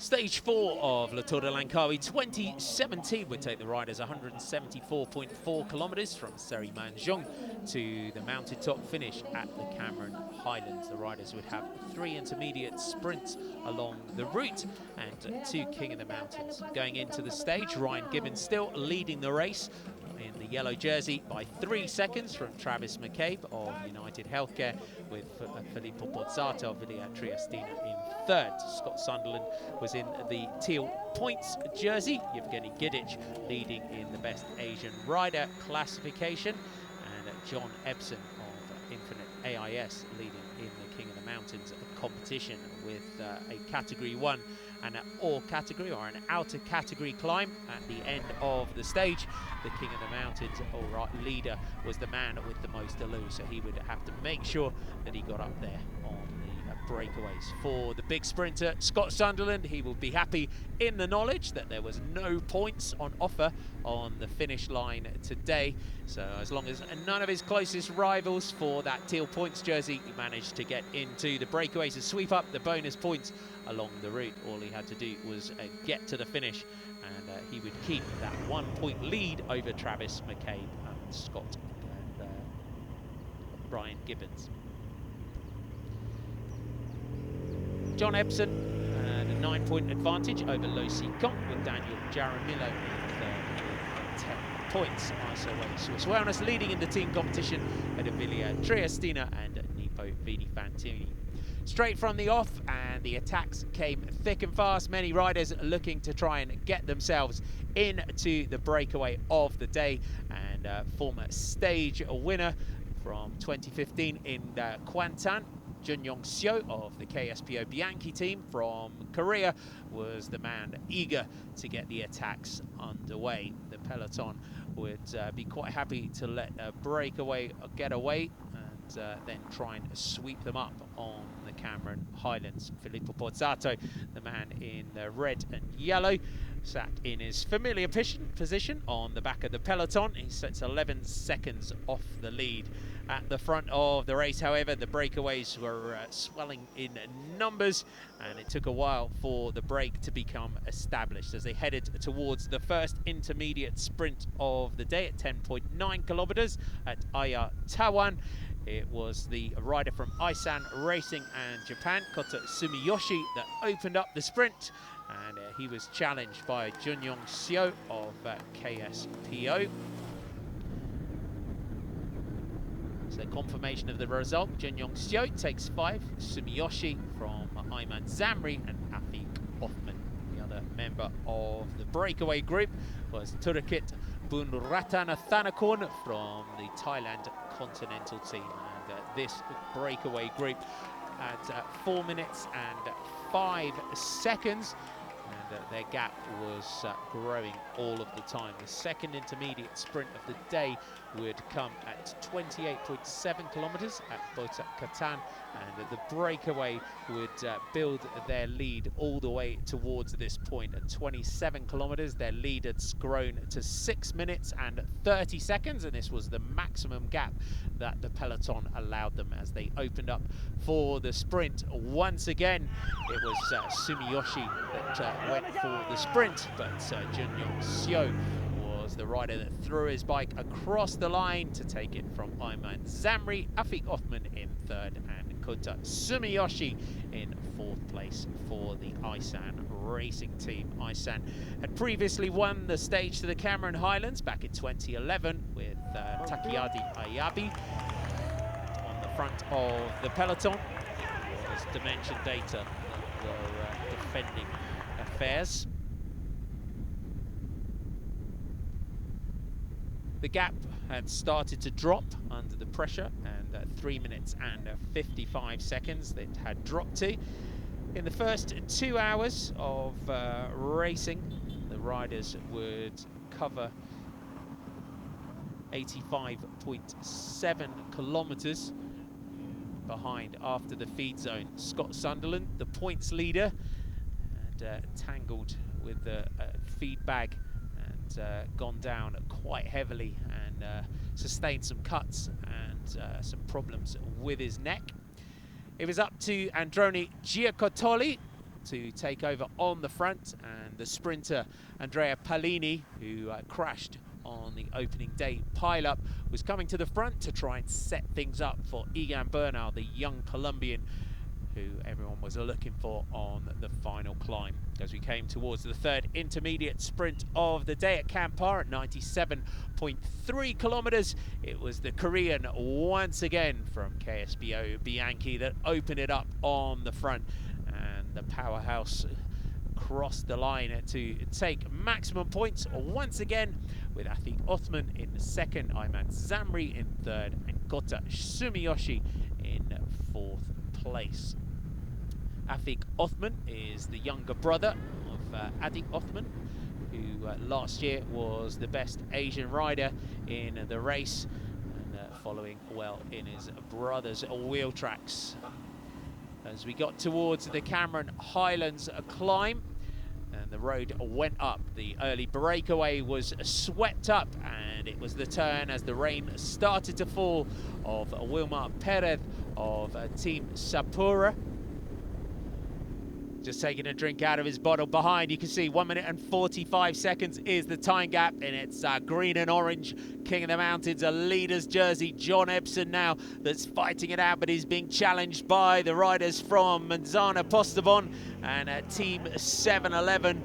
Stage 4 of LTDL2017 2017 would take the riders 174.4 kilometres from Seri-Manjung to the mountaintop finish at the Cameron Highlands. The riders would have 3 intermediate sprints along the route and 2 King of the Mountains. Going into the stage, Ryan Gibbons still leading the race in the yellow jersey by 3 seconds from Travis McCabe of United Healthcare, with Filippo Pozzato of Villa Triestina in third. Scott Sunderland was in the teal points jersey. Yevgeny Gidic leading in the best Asian rider classification, and John Ebson of Infinite AIS leading in the King of the Mountains competition with a category 1 and an all category or an outer category climb at the end of the stage. The King of the Mountains leader was the man with the most to lose, so he would have to make sure that he got up there on the breakaways. For the big sprinter Scott Sunderland, he will be happy in the knowledge that there was no points on offer on the finish line today, so as long as none of his closest rivals for that teal points jersey managed to get into the breakaways and sweep up the bonus points along the route, all he had to do was get to the finish, and he would keep that 1 point lead over Travis McCabe and Scott and Ryan Gibbons. John Ebson had a 9 point advantage over Lo Kong, with Daniel Jaramillo in third with 10 points. ISO Swiss Wellness leading in the team competition at Villa Triestina and Nippo Vini Fantini. Straight from the off, and the attacks came thick and fast. Many riders looking to try and get themselves into the breakaway of the day, and former stage winner from 2015 in Kwantan, Junyong Seo of the KSPO Bianchi team from Korea, was the man eager to get the attacks underway. The peloton would be quite happy to let a breakaway get away and then try and sweep them up on the Cameron Highlands. Filippo Pozzato, the man in the red and yellow, sat in his familiar position on the back of the peloton. He sits 11 seconds off the lead. At the front of the race, however, the breakaways were swelling in numbers, and it took a while for the break to become established as they headed towards the first intermediate sprint of the day at 10.9 kilometers at Aya Tawan. It was the rider from Isan Racing and Japan, Kota Sumiyoshi, that opened up the sprint, and he was challenged by Junyong Seo of KSPO. So confirmation of the result: Junyong Seo takes 5, Sumiyoshi from Ayman Zamri and Afiq Othman. The other member of the breakaway group was Turkit Bunratanathanakorn from the Thailand Continental team, and this breakaway group had 4 minutes and 5 seconds, and their gap was growing all of the time. The second intermediate sprint of the day would come at 28.7 kilometers at Bota Katan, and the breakaway would build their lead all the way towards this point. At 27 kilometers, their lead had grown to 6 minutes and 30 seconds, and this was the maximum gap that the peloton allowed them as they opened up for the sprint. Once again, it was Sumiyoshi that went for the sprint, but Junyong Seo was the rider that threw his bike across the line to take it from Ayman Zamri, Afiq Othman in third, and Kota Sumiyoshi in fourth place for the Isan Racing team. Isan had previously won the stage to the Cameron Highlands back in 2011 with Takiadi Ayabi. On the front of the peloton, it was Dimension Data that were defending affairs. The gap had started to drop under the pressure, and 3 minutes and 55 seconds it had dropped to. In the first 2 hours of racing, the riders would cover 85.7 kilometers behind after the feed zone. Scott Sunderland, the points leader, and tangled with the feed bag, gone down quite heavily and sustained some cuts and some problems with his neck. It was up to Androni Giacottoli to take over on the front, and the sprinter Andrea Pallini, who crashed on the opening day pile-up, was coming to the front to try and set things up for Egan Bernal, the young Colombian who everyone was looking for on the final climb. As we came towards the third intermediate sprint of the day at Kampar at 97.3 kilometers, it was the Korean once again from KSBO Bianchi that opened it up on the front, and the powerhouse crossed the line to take maximum points once again, with Atik Othman in second, Ayman Zamri in third, and Kota Sumiyoshi in fourth place. Atik Othman is the younger brother of Atik Othman, who last year was the best Asian rider in the race, and following well in his brother's wheel tracks. As we got towards the Cameron Highlands climb, and the road went up, the early breakaway was swept up, and it was the turn as the rain started to fall of Wilmar Perez of Team Sapura. Just taking a drink out of his bottle. Behind, you can see 1 minute and 45 seconds is the time gap, and it's green and orange. King of the Mountains, a leader's jersey. John Ebsen now that's fighting it out, but he's being challenged by the riders from Manzana Postobon and Team 711.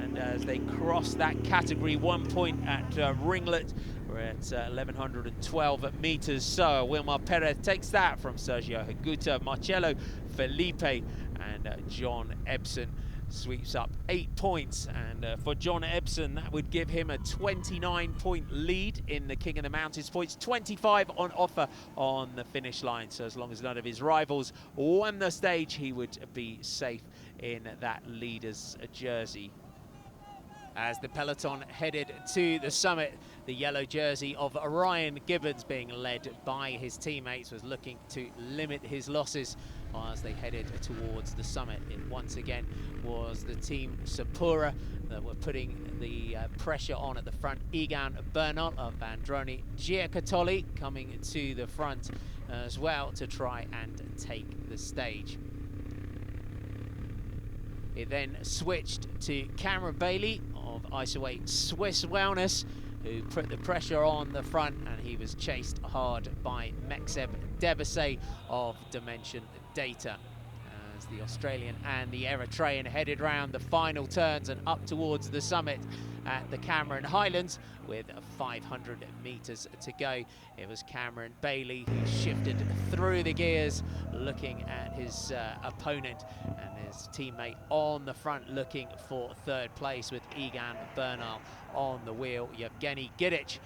And as they cross that category, 1 point at Ringlet, we're at 1112 meters. So Wilmar Perez takes that from Sergio Higuita, Marcello Felipe, and John Ebsen sweeps up 8 points. And for John Ebsen, that would give him a 29-point lead in the King of the Mountains points, 25 on offer on the finish line. So as long as none of his rivals won the stage, he would be safe in that leader's jersey. As the peloton headed to the summit, the yellow jersey of Ryan Gibbons, being led by his teammates, was looking to limit his losses as they headed towards the summit. It once again was the Team Sapura that were putting the pressure on at the front. Egan Bernal of Androni Giacottoli coming to the front as well to try and take the stage. It then switched to Cameron Bailey of Isoway Swiss Wellness, who put the pressure on the front, and he was chased hard by Mekseb Debesay of Dimension Data, as the Australian and the Eritrean headed round the final turns and up towards the summit at the Cameron Highlands with 500 meters to go. It was Cameron Bailey who shifted through the gears, looking at his opponent, and his teammate on the front looking for third place, with Egan Bernal on the wheel. Yevgeny Gidic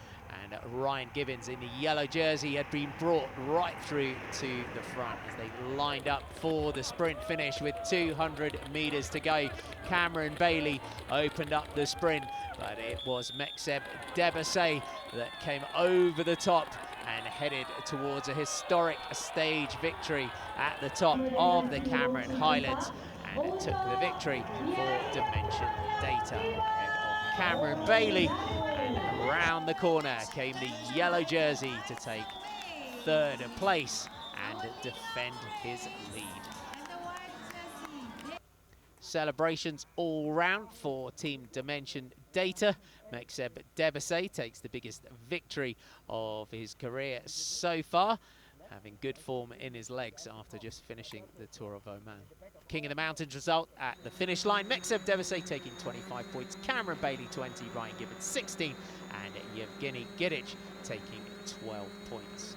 and Ryan Gibbons in the yellow jersey had been brought right through to the front as they lined up for the sprint finish with 200 meters to go. Cameron Bailey opened up the sprint, but it was Mekseb Debesay that came over the top and headed towards a historic stage victory at the top of the Cameron Highlands, and it took the victory for Dimension Data ahead of Cameron Bailey. And around the corner came the yellow jersey to take third place and defend his lead. Celebrations all round for Team Dimension Data. Mekseb Debesay takes the biggest victory of his career so far, having good form in his legs after just finishing the Tour of Oman. King of the Mountains result at the finish line: Mekseb Debesay taking 25 points, Cameron Bailey 20, Ryan Gibbons 16, and Yevgeny Gidic taking 12 points.